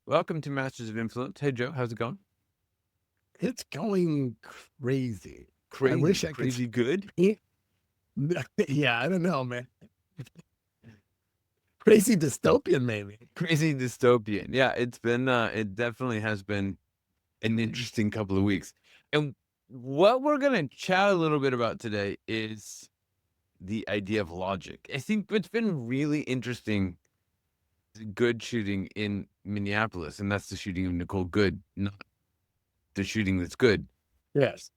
Welcome to Masters of Influence. Hey, Joe, how's it going? It's going crazy. I wish Crazy, I could crazy good. see. Yeah, I don't know, man. Crazy dystopian, maybe. Crazy dystopian. Yeah, it definitely has been an interesting couple of weeks. And what we're going to chat a little bit about today is the idea of logic. I think what's been really interesting, good shooting in Minneapolis, and that's the shooting of Nicole Good, not the shooting that's good. Yes.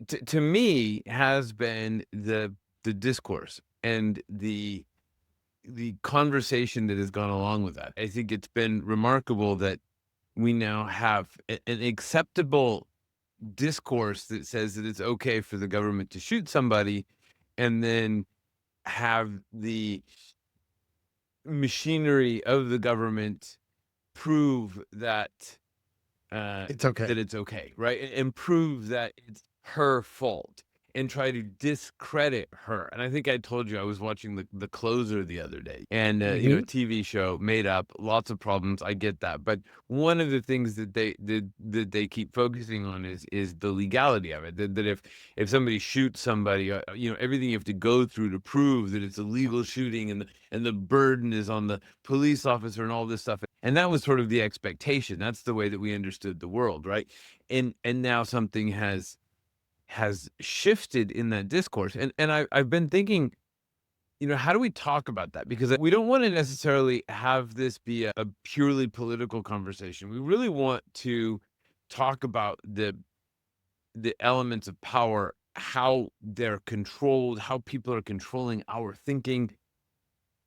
To me, has been the discourse and the conversation that has gone along with that. I think it's been remarkable that we now have an acceptable discourse that says that it's okay for the government to shoot somebody, and then have the machinery of the government prove that It's okay. that it's okay, right? And prove that it's her fault and try to discredit her. And I think I told you I was watching the Closer the other day, and Hmm. TV show made up, lots of problems. I get that, but one of the things that they keep focusing on is the legality of it. That if somebody shoots somebody, everything you have to go through to prove that it's a legal shooting, and the burden is on the police officer and all this stuff. And that was sort of the expectation. That's the way that we understood the world, right? And now something has shifted in that discourse. And I've been thinking, how do we talk about that? Because we don't want to necessarily have this be a purely political conversation. We really want to talk about the elements of power, how they're controlled, how people are controlling our thinking,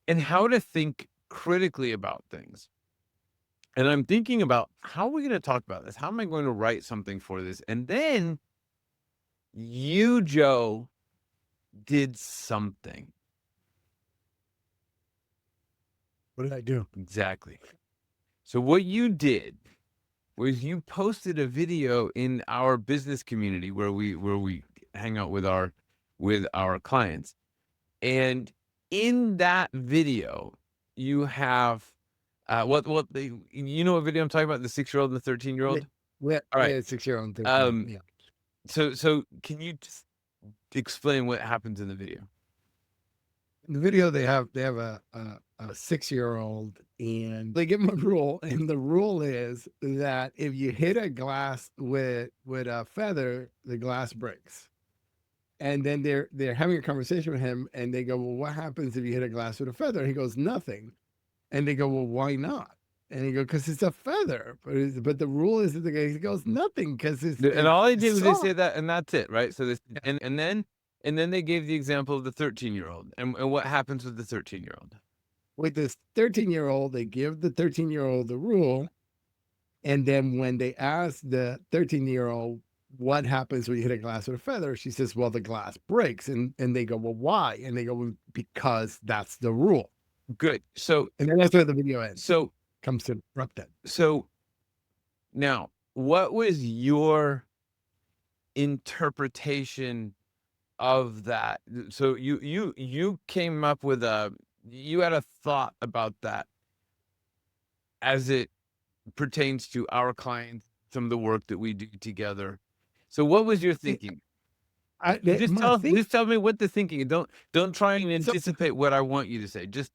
and how to think critically about things. And I'm thinking about, how are we going to talk about this? How am I going to write something for this? And then you, Joe, did something. What did I do? Exactly. So what you did was you posted a video in our business community where we hang out with our clients. And in that video, you have what video I'm talking about, the 6-year-old and the 13-year-old? All right. Yeah, 6 year old, 13. Um Yeah. so can you just explain what happens in the video? In the video, they have a 6 year old, and they give him a rule, and the rule is that if you hit a glass with a feather, the glass breaks. And then they're having a conversation with him, and they go, "Well, what happens if you hit a glass with a feather?" And he goes, "Nothing." And they go, "Well, why not?" And he goes, "Because it's a feather." But the rule is that the guy, he goes, "Nothing, because And all I it's did was they soft." say that, and that's it, right? So this, Yeah. and then they gave the example of the 13-year-old, and what happens with the 13-year-old? With this 13-year-old, they give the 13-year-old the rule, and then when they ask the 13-year-old what happens when you hit a glass with a feather, she says, "Well, the glass breaks." And they go, "Well, why?" And they go, "Well, because that's the rule." Good. So And then that's where the video ends. so Comes to interrupt that. so now, what was your interpretation of that? So you came up with you had a thought about that as it pertains to our clients, some of the work that we do together. So what was your thinking? Just My tell thing. just tell me what the thinking. Don't try and So anticipate what I want you to say. Just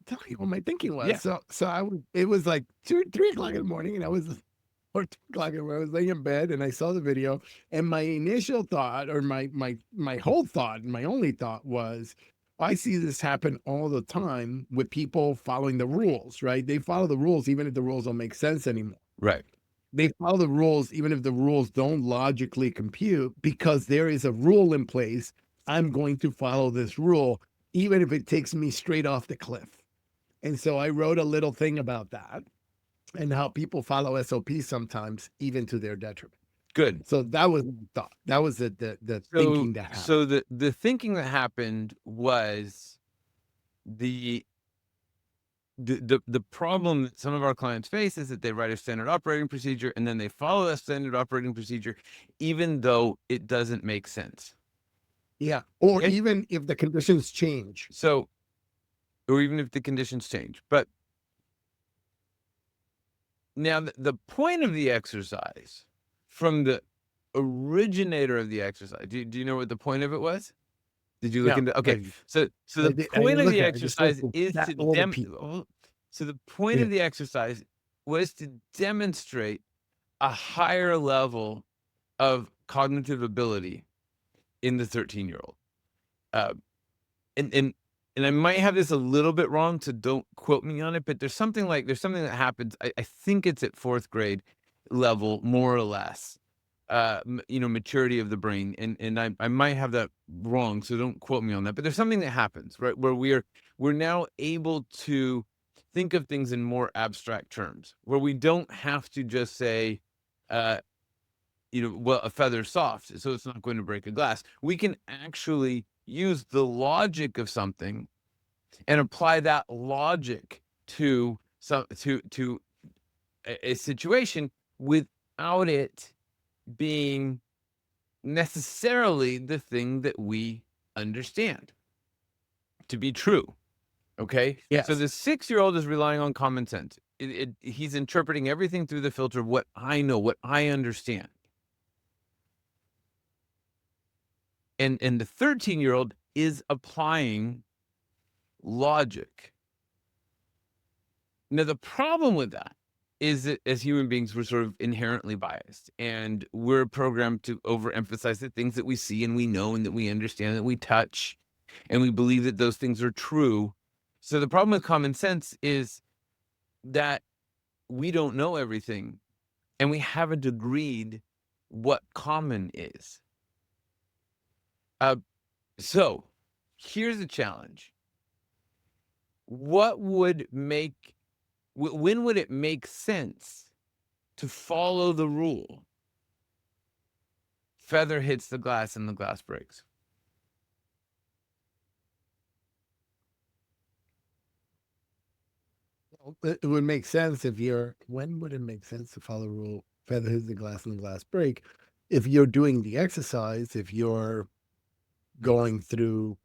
tell you what my thinking was. yeah. So it was like 3 o'clock in the morning, and I was or 2 o'clock in the morning. I was laying in bed, and I saw the video. And my initial thought, or my whole thought, and my only thought was, I see this happen all the time with people following the rules, right? They follow the rules even if the rules don't make sense anymore. Right. They follow the rules even if the rules don't logically compute, because there is a rule in place. I'm going to follow this rule, even if it takes me straight off the cliff. And so I wrote a little thing about that, and how people follow SOPs sometimes, even to their detriment. Good. So that was my thought. That was the So thinking that happened. so the thinking that happened was the the problem that some of our clients face is that they write a standard operating procedure, and then they follow that standard operating procedure even though it doesn't make sense. Yeah. Or Okay? even if the conditions change. So, or even if the conditions change. But Now, the point of the exercise from the originator of the exercise, do you know what the point of it was? Did you look No, into okay, so I the did I point didn't of look the at it. I just looked exercise at is that to all the people. so the point Yeah. of the exercise was to demonstrate a higher level of cognitive ability in the 13-year-old. Uh, and and and I might have this a little bit wrong, so don't quote me on it, but there's something that happens, I think it's at 4th grade level, more or less, maturity of the brain, and I might have that wrong, so don't quote me on that, but there's something that happens, right, where we're now able to think of things in more abstract terms, where we don't have to just say, uh, well, a feather's soft, so it's not going to break a glass. We can actually use the logic of something and apply that logic to a situation without it being necessarily the thing that we understand to be true. Okay. So Yes. the 6-year-old is relying on common sense. He's interpreting everything through the filter of what I know, what I understand. And the 13-year-old is applying logic. Now, the problem with that is that as human beings, we're sort of inherently biased and we're programmed to overemphasize the things that we see and we know and that we understand that we touch and we believe that those things are true. So the problem with common sense is that we don't know everything and we haven't agreed what common is. Uh, so here's the challenge. What would make when would it make sense to follow the rule? Feather hits the glass and the glass breaks. Well, it would make sense if you're when would it make sense to follow the rule, feather hits the glass and the glass break? If you're doing the exercise, if you're going through,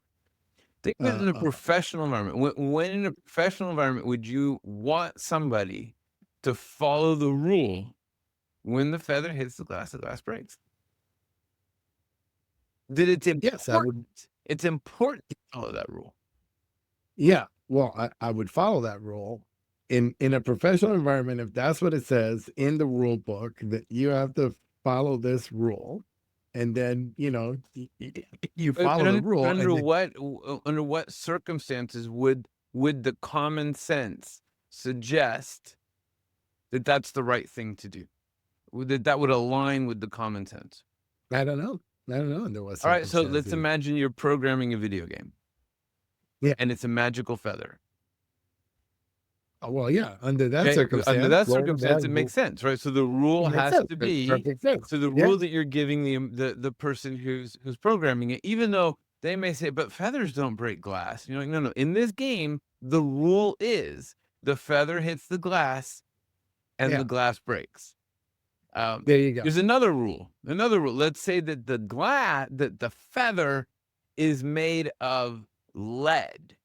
Think of it uh, in a uh professional environment. When in a professional environment would you want somebody to follow the rule when the feather hits the glass breaks? That it's yes, I would. important. It's important to follow that rule. Yeah, well, I would follow that rule in a professional environment. If that's what it says in the rule book, that you have to follow this rule, and then you But follow the rule, and then under what circumstances would the common sense suggest that that's the right thing to do? That would align with the common sense. I don't know. I don't know under what All right, so let's circumstances. imagine you're programming a video game Yeah. and it's a magical feather. Oh, well, yeah. Under that Okay, under circumstance, that roll that circumstance, it makes rule. sense, right? So the It rule makes has sense. to Makes be perfect sense. so the Yeah. rule that you're giving the person who's programming it, even though they may say, "But feathers don't break glass." You're like, "No, no. In this game, the rule is the feather hits the glass and the Yeah. glass breaks." Um, There you go. there's another rule. Another rule. Let's say that the feather is made of lead.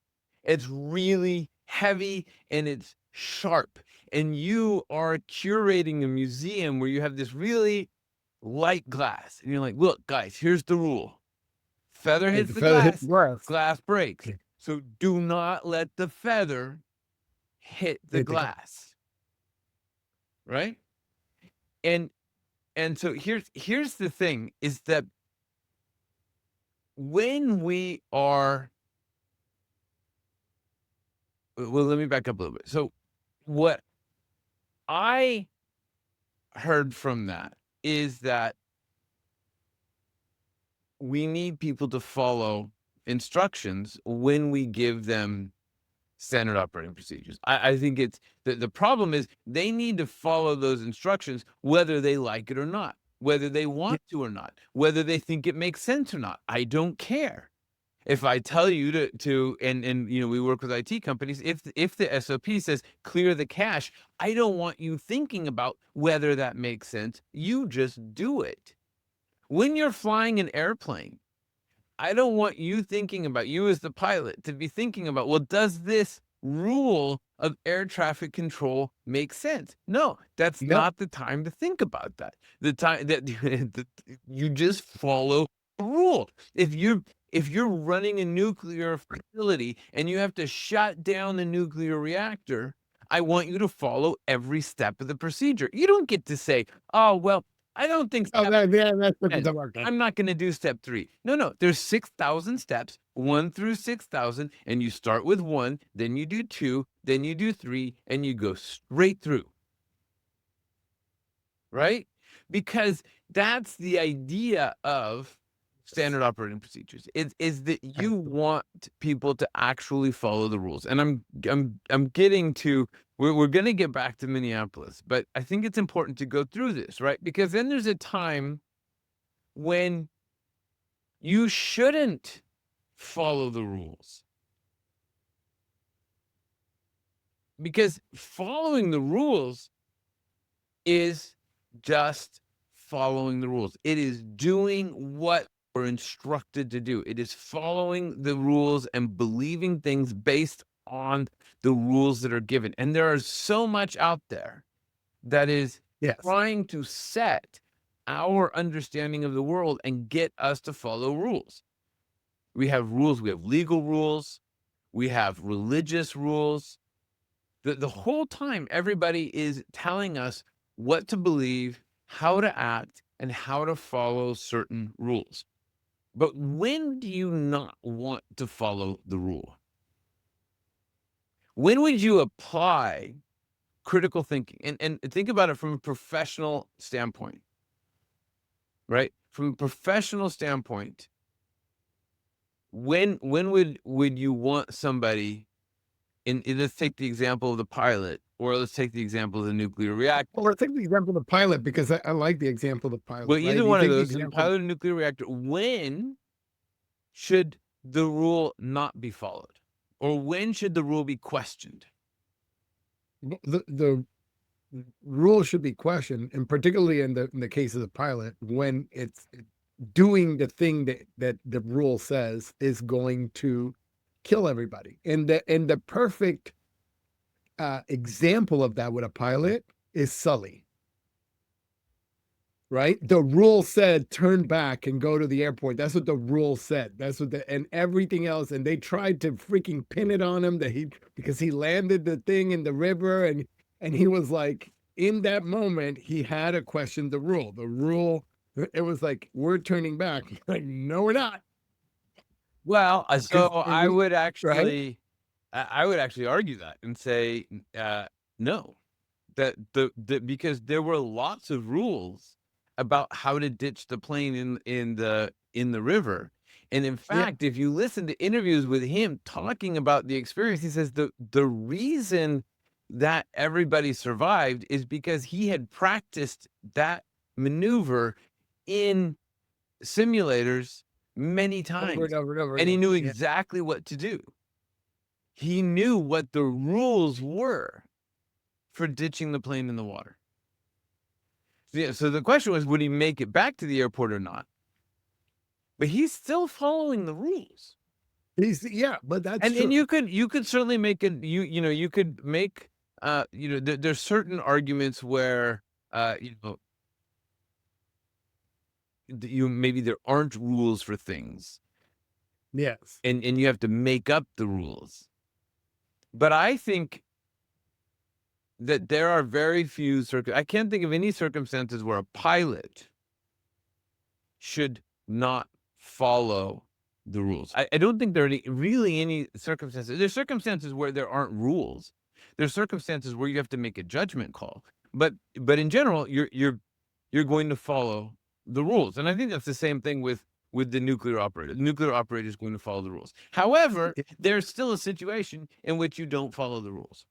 It's really heavy and it's sharp. And you are curating a museum where you have this really light glass. And you're like, look, guys, here's the rule. Feather If hits the the feather hit the glass, grass, glass breaks. yeah, So do not let the feather hit the hit the glass. glass. Right? And so here's the thing is that when we are well, let me back up a little bit. So what I heard from that is that we need people to follow instructions when we give them standard operating procedures. I think it's the problem is they need to follow those instructions whether they like it or not, whether they Yeah. want to or not, whether they think it makes sense or not. I don't care. If I tell you to and we work with IT companies, if the SOP says clear the cache, I don't want you thinking about whether that makes sense. You just do it. When you're flying an airplane, I don't want you thinking about you as the pilot to be thinking about, well, does this rule of air traffic control makes sense. No, that's Nope. not the time to think about that. The time that you just follow a rule. If you're running a nuclear facility and you have to shut down the nuclear reactor, I want you to follow every step of the procedure. You don't get to say, "Oh, well, I don't think Oh, step that's what 10. the okay. I'm not gonna do step 3." No, no, there's 6,000 steps, 1 through 6,000, and you start with 1, then you do 2, then you do 3, and you go straight through, right? Because that's the idea of standard operating procedures. Is that you want people to actually follow the rules. And I'm getting to we're gonna get back to Minneapolis, but I think it's important to go through this, right? Because then there's a time when you shouldn't follow the rules, because following the rules is just following the rules. It is doing what we're instructed to do. It is following the rules and believing things based on the rules that are given. And there is so much out there that is Yes. trying to set our understanding of the world and get us to follow rules. We have rules, we have legal rules, we have religious rules. The whole time, everybody is telling us what to believe, how to act, and how to follow certain rules. But when do you not want to follow the rule? When would you apply critical thinking? And think about it from a professional standpoint, right? From a professional standpoint, when would you want somebody in let's take the example of the pilot, or let's take the example of the nuclear reactor. Well, let's take the example of the pilot because I like the example of the Well, pilot, right? either You one of take the those, the example pilot of a nuclear reactor, when should the rule not be followed? Or when should the rule be questioned? the rule should be questioned, and particularly in the case of the pilot, when it's doing the thing that the rule says is going to kill everybody. And the perfect example of that with a pilot is Sully, right? The rule said turn back and go to the airport. That's what the rule said. That's what and everything else. And they tried to freaking pin it on him that because he landed the thing in the river and he was like, in that moment, he had to question the rule. The rule, it was like, we're turning back. Like, no, we're not. Well, so Because I we, would right? actually, I would actually argue that and say, no, that because there were lots of rules about how to ditch the plane in the river. And in Yeah. fact, if you listen to interviews with him talking about the experience, he says the reason that everybody survived is because he had practiced that maneuver in simulators many Over times, and over and over and he again. knew Yeah. exactly what to do. He knew what the rules were for ditching the plane in the water. Yeah, so the question was, would he make it back to the airport or not? But he's still following the rules. Yeah, but that's And true. you could certainly make it you could make there's certain arguments where you know you maybe there aren't rules for things, Yes. and you have to make up the rules. But I think that there are very few I can't think of any circumstances where a pilot should not follow the rules. I don't think there are really any circumstances. There's circumstances where there aren't rules. There's circumstances where you have to make a judgment call. But in general, you're going to follow the rules. And I think that's the same thing with the nuclear operator. The nuclear operator is going to follow the rules. However, there's still a situation in which you don't follow the rules,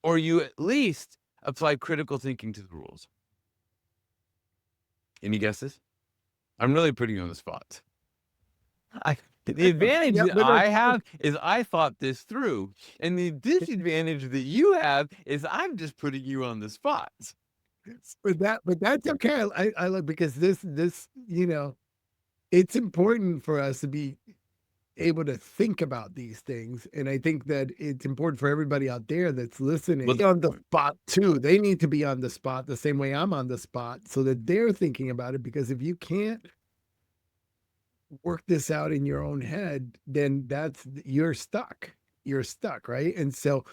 or you at least apply critical thinking to the rules. Any guesses? I'm really putting you on the spot. I the advantage Yeah, that but I have is I thought this through, and the disadvantage that you have is I'm just putting you on the spot. but that's okay. I like because this it's important for us to be able to think about these things. And I think that it's important for everybody out there that's Well, listening on the spot too. They need to be on the spot the same way I'm on the spot so that they're thinking about it. Because if you can't work this out in your own head, then that's you're stuck. You're stuck, right? And so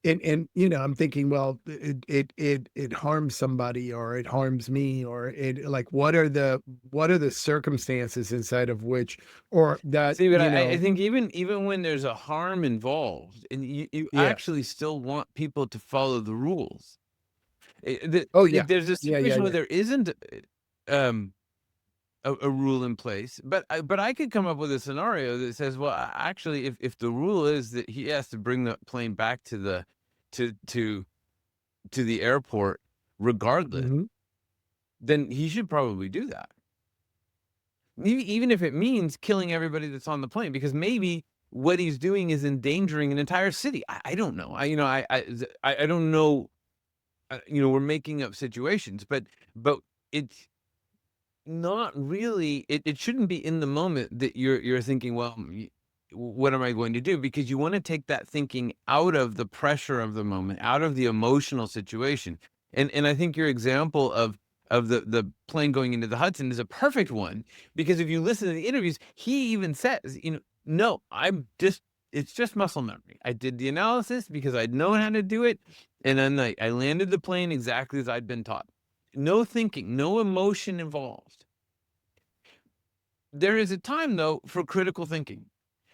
and I'm thinking, well, it harms somebody or it harms me or it like what are the circumstances inside of which or that, see, but I think even when there's a harm involved, and you yeah. actually still want people to follow the rules. Oh If yeah. there's a Yeah, yeah, situation where yeah. there isn't, um, a rule in place, but I could come up with a scenario that says, well, actually, if the rule is that he has to bring the plane back to the to to to the airport regardless, Mhm. then he should probably do that. Even if it means killing everybody that's on the plane, because maybe what he's doing is endangering an entire city. I don't know. I don't know. We're making up situations, but it's not really. It shouldn't be in the moment that you're thinking, well, what am I going to do? Because you want to take that thinking out of the pressure of the moment, out of the emotional situation. And I think your example of the plane going into the Hudson is a perfect one, because if you listen to the interviews, he even says, no, it's just muscle memory. I did the analysis because I'd known how to do it, and then I landed the plane exactly as I'd been taught. No thinking, no emotion involved. There is a time, though, for critical thinking,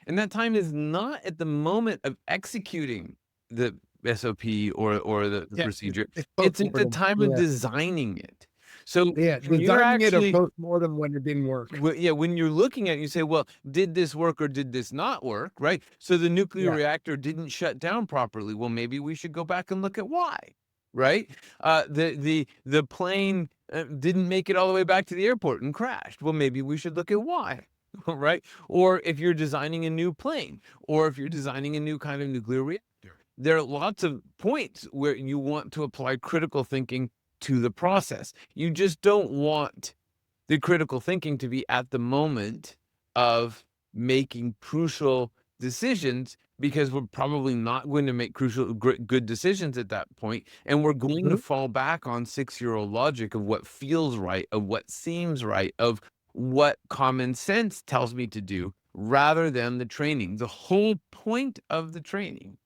and that time is not at the moment of executing the SOP or the Yeah, procedure. it's It's at the postmortem. time of Yeah. designing it. So, Yeah, when you're designing it or actually postmortem when it didn't work. yeah, when you're looking at it, you say, "Well, did this work or did this not work?" Right? So the nuclear Yeah. reactor didn't shut down properly. Well, maybe we should go back and look at why, right? The plane didn't make it all the way back to the airport and crashed. Well, maybe we should look at why, right? Or if you're designing a new plane, or if you're designing a new kind of nuclear reactor, there are lots of points where you want to apply critical thinking to the process. You just don't want the critical thinking to be at the moment of making crucial decisions, because we're probably not going to make good decisions at that point, and we're going to Mhm. fall back on 6-year-old logic of what feels right, of what seems right, of what common sense tells me to do, rather than the training. The whole point of the training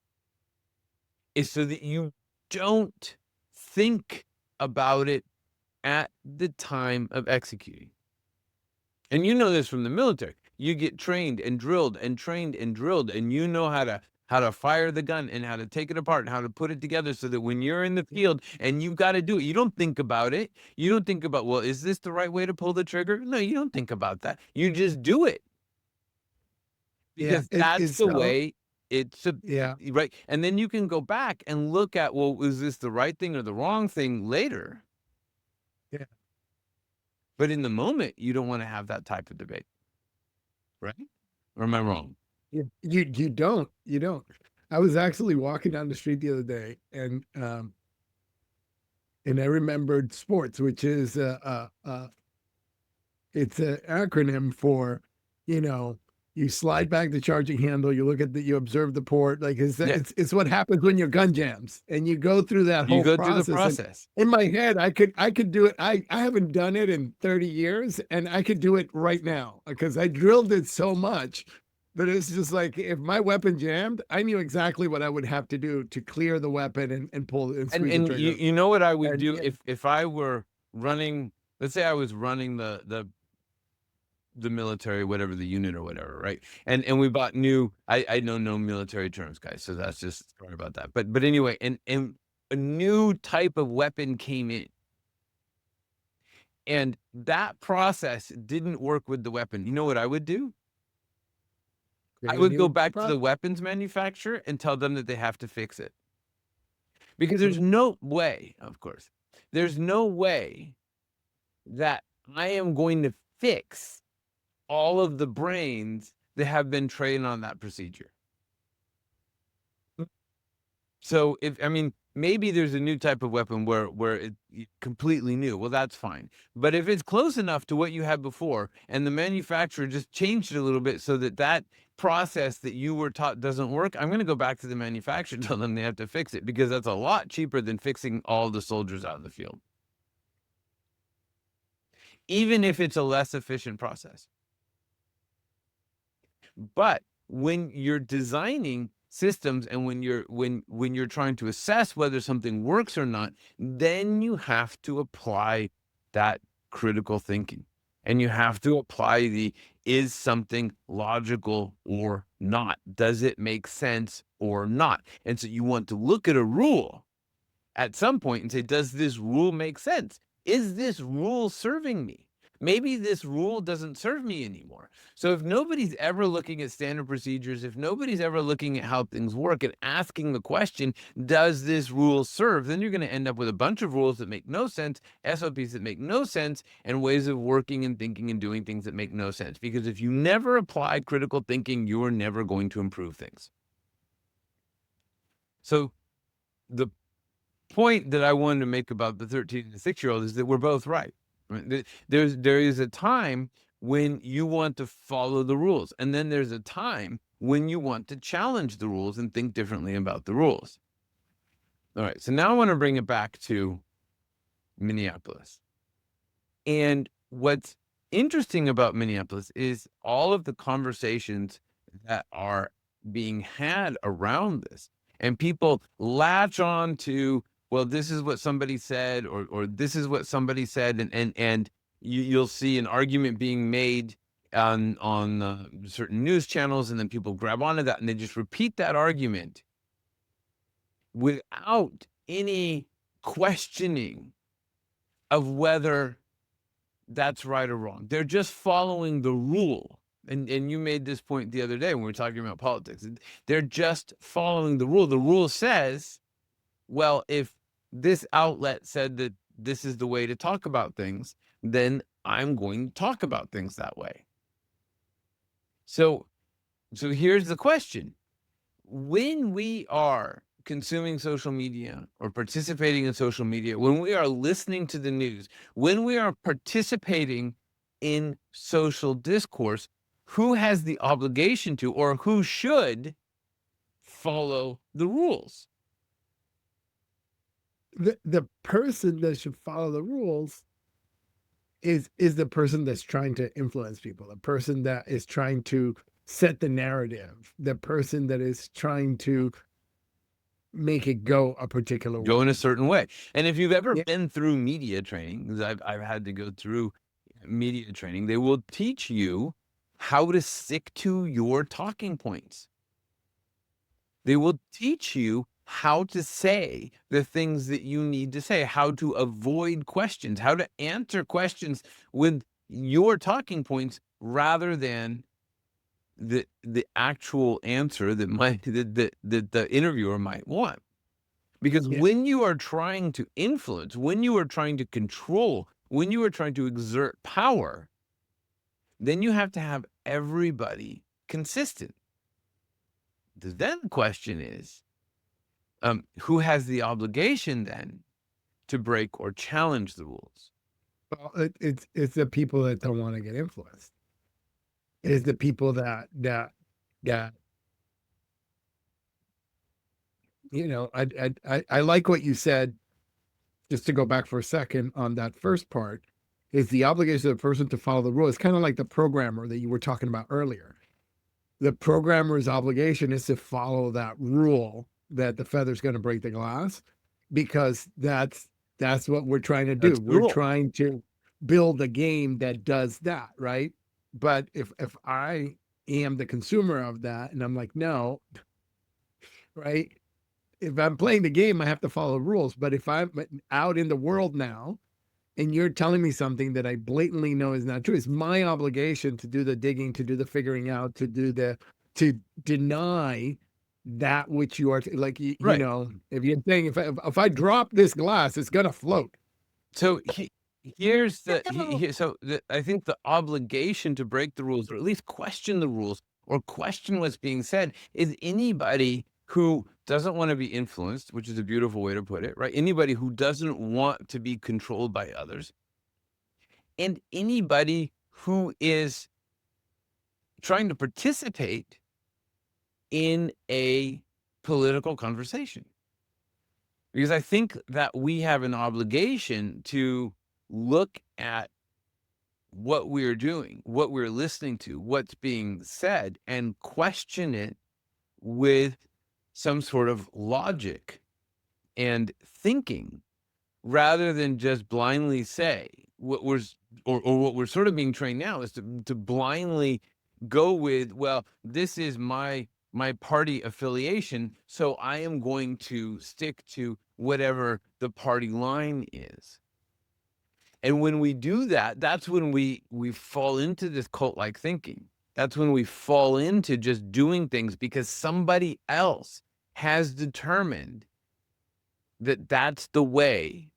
is so that you don't think about it at the time of executing. And you know this from the military. You get trained and drilled and trained and drilled, and you know how to fire the gun and how to take it apart and how to put it together so that when you're in the field and you've got to do it, you don't think about it. You don't think about, well, is this the right way to pull the trigger? No, you don't think about that. You just do it, Yeah, because that's it's the way yeah, right. And then you can go back and look at, well, is this the right thing or the wrong thing later? yeah, But in the moment, you don't want to have that type of debate, right? Or am I wrong? yeah. You don't. I was actually walking down the street the other day and I remembered sports, which is it's an acronym for, you know, you slide back the charging handle, you look at you observe the port, like Yeah. it's what happens when your gun jams, and you go through that You whole go through the process. And process. in my head, I could do it. I haven't done it in 30 years, and I could do it right now because I drilled it so much. But it's just like if my weapon jammed, I knew exactly what I would have to do to clear the weapon and pull and And squeeze the you trigger. you know what I would And do yeah, if I were running, let's say I was running the military, whatever the unit or whatever, right? And we bought new, I know no military terms, guys, so that's just sorry about that. But anyway, and a new type of weapon came in, and that process didn't work with the weapon. You know what I would do? I create a would go new back to process. the weapons manufacturer and tell them that they have to fix it. Because there's Mhm. no way, of course, there's no way that I am going to fix all of the brains that have been trained on that procedure. So if I mean, maybe there's a new type of weapon where completely new. Well, that's fine. But if it's close enough to what you had before, and the manufacturer just changed it a little bit so that that process that you were taught doesn't work, I'm going to go back to the manufacturer, tell them they have to fix it, because that's a lot cheaper than fixing all the soldiers out of the field, even if it's a less efficient process. But when you're designing systems, and when you're trying to assess whether something works or not, then you have to apply that critical thinking. And you have to apply the, is something logical or not? Does it make sense or not? And so you want to look at a rule at some point and say, does this rule make sense? Is this rule serving me? Maybe this rule doesn't serve me anymore. So if nobody's ever looking at standard procedures, if nobody's ever looking at how things work and asking the question, does this rule serve? Then you're going to end up with a bunch of rules that make no sense, SOPs that make no sense, and ways of working and thinking and doing things that make no sense. Because if you never apply critical thinking, you're never going to improve things. So the point that I wanted to make about the 13 and the 6-year-old is that we're both right. There is a time when you want to follow the rules, and then there's a time when you want to challenge the rules and think differently about the rules. All right, so now I want to bring it back to Minneapolis. And what's interesting about Minneapolis is all of the conversations that are being had around this, and people latch on to, well, this is what somebody said, or this is what somebody said, and you'll see an argument being made on certain news channels, and then people grab onto that and they just repeat that argument without any questioning of whether that's right or wrong. They're just following the rule. And you made this point the other day when we were talking about politics. They're just following the rule. The rule says, well, if this outlet said that this is the way to talk about things, then I'm going to talk about things that way. So here's the question. When we are consuming social media or participating in social media, when we are listening to the news, when we are participating in social discourse, who has the obligation to, or who should follow the rules? The person that should follow the rules is the person that's trying to influence people, the person that is trying to set the narrative, the person that is trying to make it go a particular Go in way. a certain way. And if you've ever Yeah. been through media training, because I've had to go through media training, they will teach you how to stick to your talking points. They will teach you how to say the things that you need to say, how to avoid questions, how to answer questions with your talking points rather than the actual answer that the interviewer might want. Because Yeah. when you are trying to influence, when you are trying to control, when you are trying to exert power, then you have to have everybody consistent. Then the question is, who has the obligation then to break or challenge the rules? Well, it's the people that don't want to get influenced. It's the people that I like what you said. Just to go back for a second on that first part, is the obligation of the person to follow the rule. It's kind of like the programmer that you were talking about earlier. The programmer's obligation is to follow that rule that the feather's going to break the glass, because that's what we're trying to do. That's the We're rule. trying to build a game that does that, right? But if I am the consumer of that and I'm like, no, right? If I'm playing the game, I have to follow the rules. But if I'm out in the world now and you're telling me something that I blatantly know is not true, it's my obligation to do the digging, to do the figuring out, to deny that which you are like, Right. if you're saying if I drop this glass, it's gonna float. So here's so I think the obligation to break the rules, or at least question the rules, or question what's being said, is anybody who doesn't wanna be influenced, which is a beautiful way to put it, right? Anybody who doesn't want to be controlled by others, and anybody who is trying to participate in a political conversation. Because I think that we have an obligation to look at what we're doing, what we're listening to, what's being said, and question it with some sort of logic and thinking rather than just blindly say what we're or what we're sort of being trained now is to blindly go with, well, this is my party affiliation, so I am going to stick to whatever the party line is. And when we do that, that's when we fall into this cult-like thinking. That's when we fall into just doing things because somebody else has determined that that's the way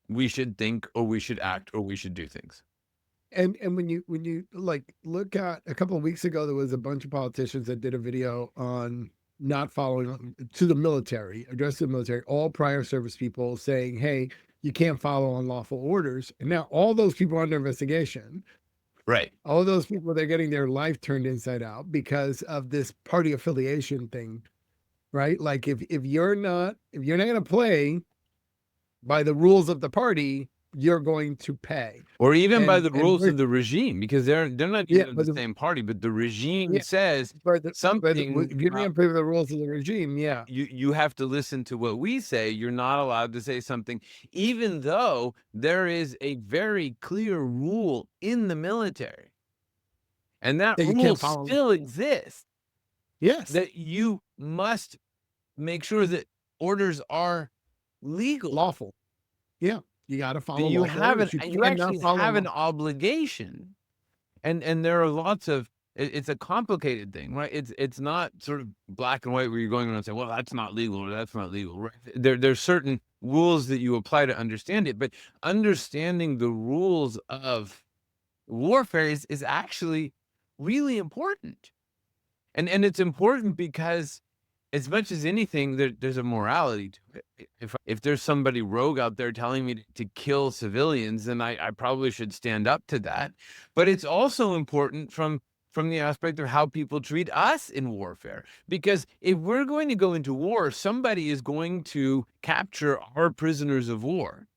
we should think or we should act or we should do things. And when you like look at a couple of weeks ago, there was a bunch of politicians that did a video on not following to the military, address to the military, all prior service people saying, "Hey, you can't follow unlawful orders." And now all those people are under investigation. Right. All those people, they're getting their life turned inside out because of this party affiliation thing, right? Like if you're not going to play by the rules of the party, you're going to pay. Or even by the And rules we're of the regime, because they're not yeah, even of the but the same party, but the regime yeah, says but something, if you're not playing by the rules of the regime, yeah. you have to listen to what we say. You're not allowed to say something, even though there is a very clear rule in the military, and that That you rule can't follow. still exists, Yes, that you must make sure that orders are legal. lawful. Yeah, you got to That follow you lawful have orders. You you cannot actually follow have an law. obligation. And there are lots of it's a complicated thing, right? It's not sort of black and white where you're going around saying, "Well, that's not legal," or "That's not legal," right? There's certain rules that you apply to understand it, but understanding the rules of warfare is actually really important. And it's important because as much as anything, there's a morality to it. If there's somebody rogue out there telling me to kill civilians, then I probably should stand up to that. But it's also important from the aspect of how people treat us in warfare. Because if we're going to go into war, somebody is going to capture our prisoners of war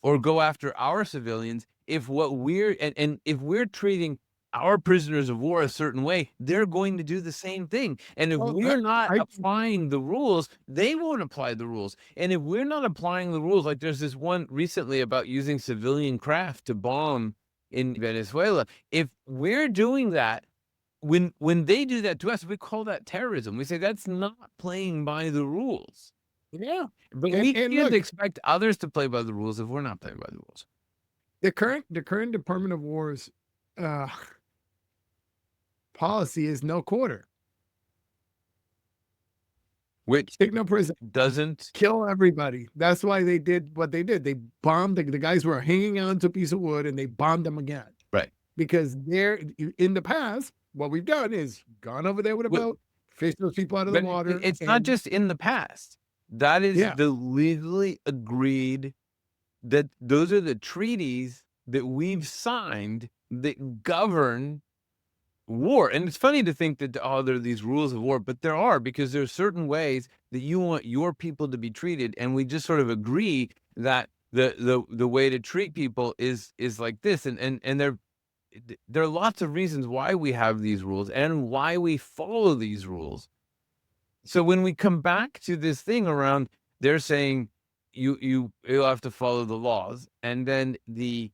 or go after our civilians if what we're and if we're treating our prisoners of war a certain way, they're going to do the same thing. And if Well, we're not I applying the rules, they won't apply the rules. And if we're not applying the rules, like there's this one recently about using civilian craft to bomb in Venezuela. If we're doing that, when they do that to us, we call that terrorism. We say that's not playing by the rules. yeah, But we and can't look, expect others to play by the rules if we're not playing by the rules. the current Department of War's uh, policy is no quarter, Which take no prisoner, doesn't kill everybody. That's why they did what they did. They bombed the guys were hanging on to a piece of wood, and they bombed them again right. because they're in the past. What we've done is gone over there with a W boat, fished those people out of the but water, it's not and just in the past. That is yeah. the legally agreed that those are the treaties that we've signed that govern war. And it's funny to think that, oh, there are these rules of war, but there are because there are certain ways that you want your people to be treated, and we just sort of agree that the way to treat people is like this. And there are lots of reasons why we have these rules and why we follow these rules. So when we come back to this thing around, they're saying you'll have to follow the laws, and then the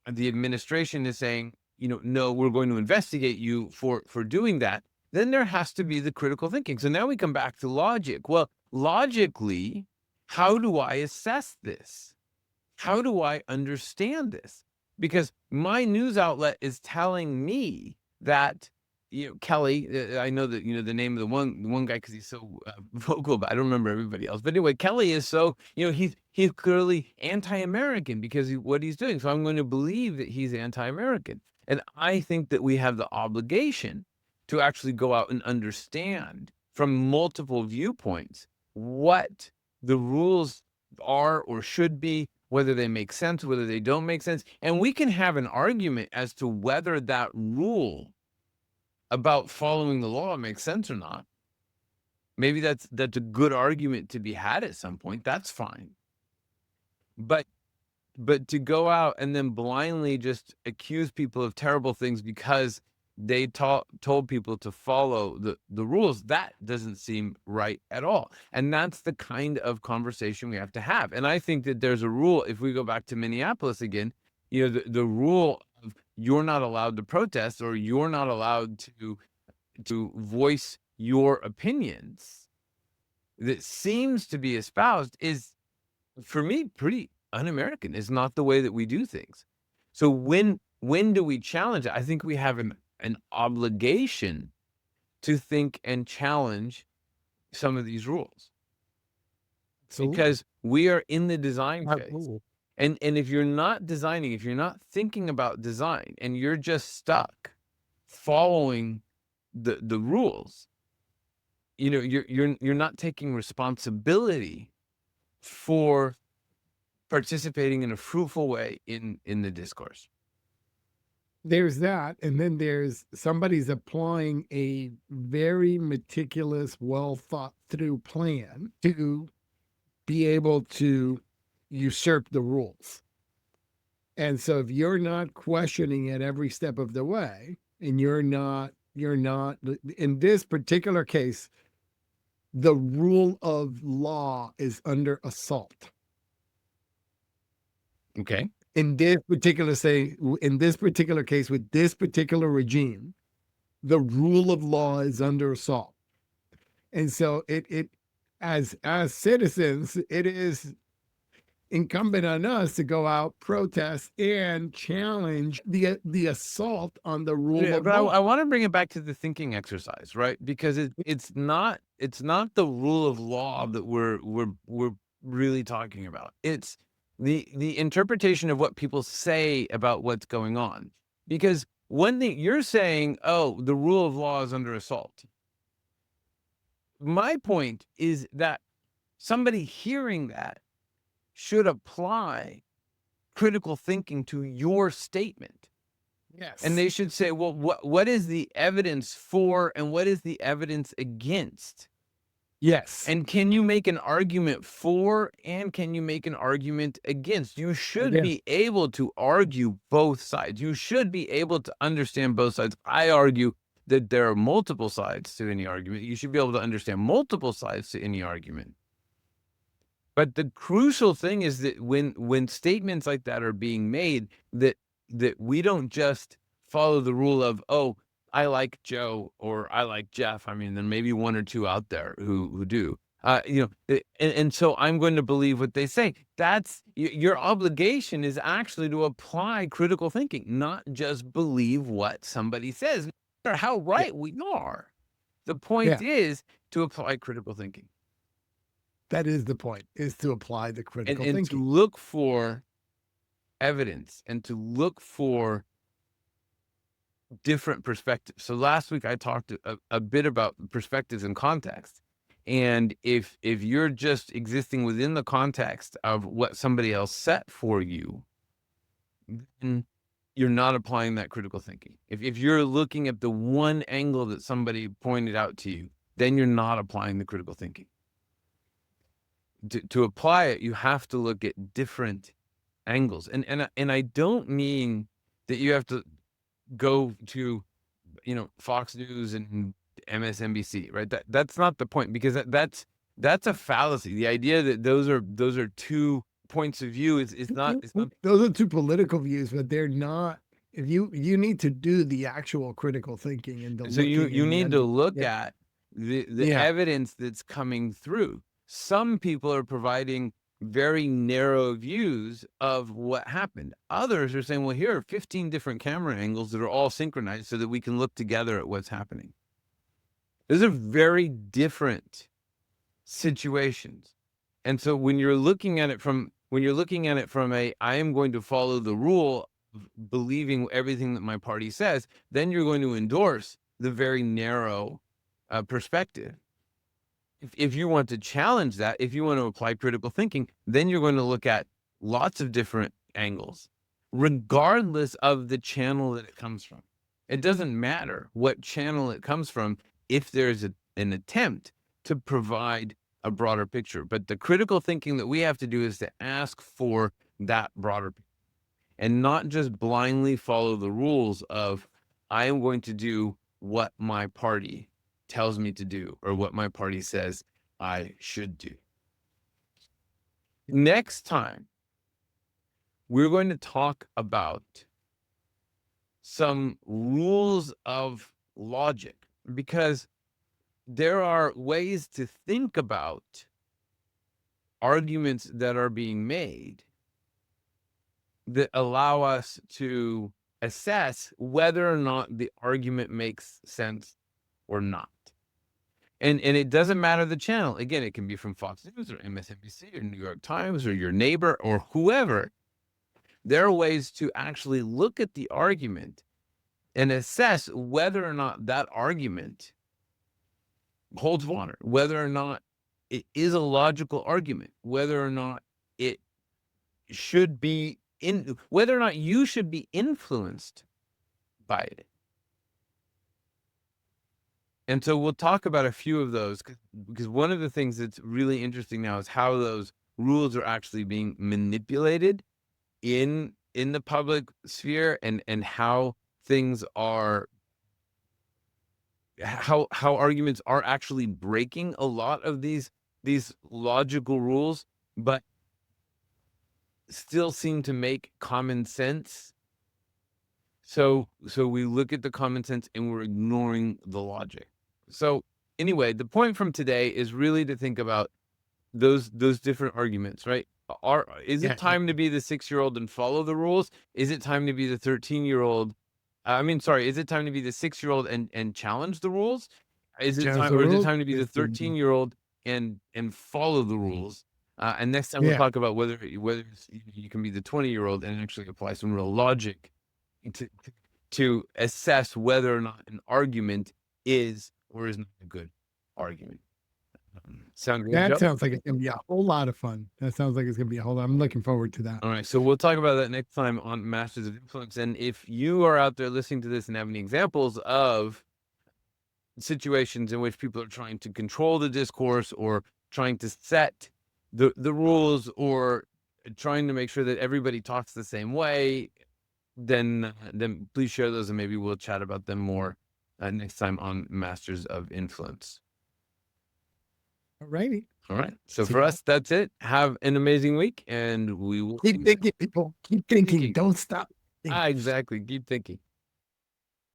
administration is saying, no, we're going to investigate you for doing that. Then there has to be the critical thinking. So now we come back to logic. Well, logically, how do I assess this? How do I understand this? Because my news outlet is telling me that, Kelly, I know that, the name of the one guy because he's so vocal, but I don't remember everybody else. But anyway, Kelly is so, he's clearly anti-American because what he's doing. So I'm going to believe that he's anti-American. And I think that we have the obligation to actually go out and understand from multiple viewpoints what the rules are or should be, whether they make sense, whether they don't make sense. And we can have an argument as to whether that rule about following the law makes sense or not. Maybe that's a good argument to be had at some point. That's fine. But to go out and then blindly just accuse people of terrible things because they told people to follow the rules, that doesn't seem right at all. And that's the kind of conversation we have to have. And I think that there's a rule, if we go back to Minneapolis again, the rule of you're not allowed to protest, or you're not allowed to voice your opinions, that seems to be espoused, is, for me, pretty un-American. It's not the way that we do things. So when do we challenge it? I think we have an obligation to think and challenge some of these rules, Absolutely. because we are in the design phase. Absolutely. And if you're not designing, if you're not thinking about design, and you're just stuck following the rules, you're not taking responsibility for participating in a fruitful way in the discourse. There's that, and then there's somebody's applying a very meticulous, well thought through plan to be able to usurp the rules. And so if you're not questioning it every step of the way, and you're not in this particular case, the rule of law is under assault. Okay. In this particular case, with this particular regime, the rule of law is under assault. And so it as citizens, it is incumbent on us to go out, protest, and challenge the assault on the rule Yeah, of but I law. wanna bring it back to the thinking exercise, right? Because it's not the rule of law that we're really talking about. It's the interpretation of what people say about what's going on. Because when you're saying, "Oh, the rule of law is under assault." My point is that somebody hearing that should apply critical thinking to your statement. And Yes. they should say, well, what is the evidence for and what is the evidence against? Yes. And can you make an argument for and can you make an argument against? You should Again. be able to argue both sides. You should be able to understand both sides. I argue that there are multiple sides to any argument. You should be able to understand multiple sides to any argument. But the crucial thing is that when statements like that are being made, that we don't just follow the rule of, "Oh, I like Joe," or "I like Jeff." I mean, there may be one or two out there who do. And so I'm going to believe what they say. That's your obligation, is actually to apply critical thinking, not just believe what somebody says, no matter how Yeah. right we are. The point Yeah. is to apply critical thinking. That is the point, is to apply the And critical and to thinking. look for evidence and to look for different perspectives. So last week I talked a bit about perspectives and context. And if you're just existing within the context of what somebody else set for you, then you're not applying that critical thinking. If you're looking at the one angle that somebody pointed out to you, then you're not applying the critical thinking. To apply it, you have to look at different angles. And I don't mean that you have to go to, Fox News and MSNBC, right? That's not the point, because that's a fallacy. The idea that those are two points of view is not, it's not. Those are two political views, but they're not. If you need to do the actual critical thinking and the So you looking you and the need to under. look Yeah. at the Yeah. evidence that's coming through. Some people are providing very narrow views of what happened. Others are saying, well, here are 15 different camera angles that are all synchronized so that we can look together at what's happening. Those are very different situations. And so when you're looking at it from I am going to follow the rule of believing everything that my party says, then you're going to endorse the very narrow perspective. If you want to challenge that, if you want to apply critical thinking, then you're going to look at lots of different angles, regardless of the channel that it comes from. It doesn't matter what channel it comes from if there's an attempt to provide a broader picture. But the critical thinking that we have to do is to ask for that broader picture and not just blindly follow the rules of, I am going to do what my party tells me to do or what my party says I should do. Next time, we're going to talk about some rules of logic, because there are ways to think about arguments that are being made that allow us to assess whether or not the argument makes sense or not. And it doesn't matter the channel. Again, it can be from Fox News or MSNBC or New York Times or your neighbor or whoever. There are ways to actually look at the argument and assess whether or not that argument holds water, whether or not it is a logical argument, whether or not it should be whether or not you should be influenced by it. And so we'll talk about a few of those, because one of the things that's really interesting now is how those rules are actually being manipulated in the public sphere, and how things are, how arguments are actually breaking a lot of these logical rules, but still seem to make common sense. So we look at the common sense and we're ignoring the logic. So anyway, the point from today is really to think about those different arguments, right? Is it Yeah. time to be the 6-year-old and follow the rules? Is it time to be the 13-year-old? Is it time to be the 6-year-old and challenge the rules? Challenge the Is it rules. time to be the It's the 13-year-old and follow the rules? And next time we'll yeah. talk about whether you can be the 20-year-old and actually apply some real logic to assess whether or not an argument is or is not a good argument. Sound good, That Joe? sounds like it's gonna be a whole lot of fun. That sounds like it's gonna be a whole lot. I'm looking forward to that. All right, so we'll talk about that next time on Masters of Influence. And if you are out there listening to this and have any examples of situations in which people are trying to control the discourse or trying to set the rules or trying to make sure that everybody talks the same way, then please share those and maybe we'll chat about them more next time on Masters of Influence. All righty. All right. So See for ya. us, that's it. Have an amazing week and we will Keep thinking, people. Keep thinking. thinking. Don't stop thinking. Exactly. Keep thinking.